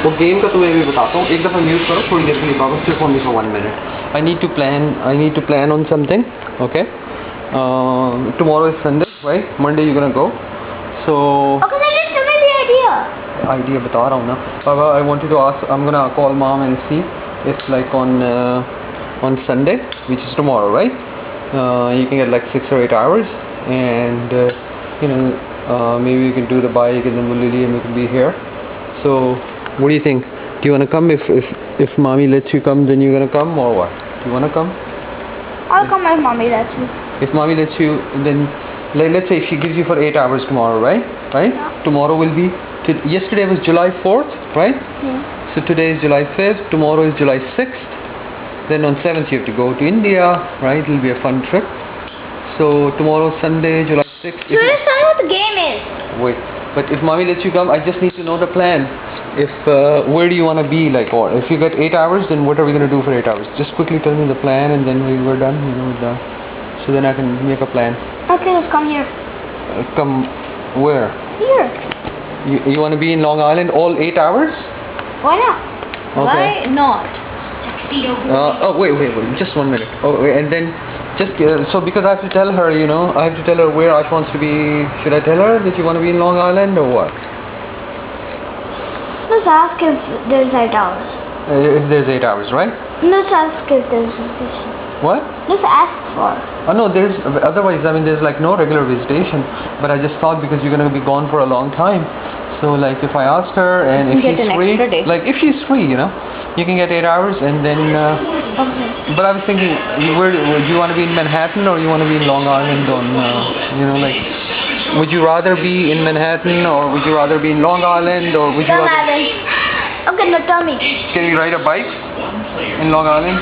वो गेम का तुम्हें भी बताता हूँ. एक दफ़ा म्यूट करो, थोड़ी देर के लिए पापा, सिर्फ only for 1 minute. I need to plan on something. Okay. Tomorrow is Sunday, right? Monday you're gonna go. So. Okay, then just give me the idea. Idea बता रहा हूँ ना. Papa, I wanted to ask. I'm gonna call mom and see if like on Sunday, which is tomorrow, right? You can get like 6 or 8 hours, and maybe we can do the bike, and then Lily and we can be here. So, what do you think? Do you wanna come? If mommy lets you come, then you're gonna come, or what? Do you wanna come? I'll come if mommy lets me. If mommy lets you, then let's say she gives you for 8 hours tomorrow, right? Right? Yeah. Tomorrow will be. Yesterday was July 4th, right? Yeah. So today is July 5th. Tomorrow is July 6th. Then on 7th you have to go to India, right? It'll be a fun trip. So tomorrow Sunday, July 6th. So just tell me what the game is. Wait, but if mommy lets you come, I just need to know the plan. Where do you want to be, like, or if you get 8 hours, then what are we going to do for 8 hours? Just quickly tell me the plan, and then we're done. We're done. So then I can make a plan. Okay, let's come here. Come where? Here. You want to be in Long Island all 8 hours? Why not? Okay. Why not? Wait, just 1 minute. Oh, wait, and then just so because I have to tell her, I have to tell her where Ash wants to be. Should I tell her that you want to be in Long Island or what? Let's ask if there's 8 hours. If there's 8 hours, right? Let's ask if there's visitation. What? Let's ask for. Oh no, there's otherwise. I mean, there's like no regular visitation. But I just thought because you're gonna be gone for a long time, so like if I asked her and if she's free, like if she's free, you can get 8 hours and then. Okay. But I was thinking, where would you want to be in Manhattan or you want to be in Long Island? Would you rather be in Manhattan or would you rather be in Long Island or would you Long rather? Island. Okay, now tell me. Can we ride a bike in Long Island?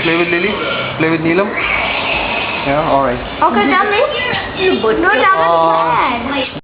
Play with Lily? Play with Neelam? Yeah, alright. Okay, tell me. No, tell me the plan.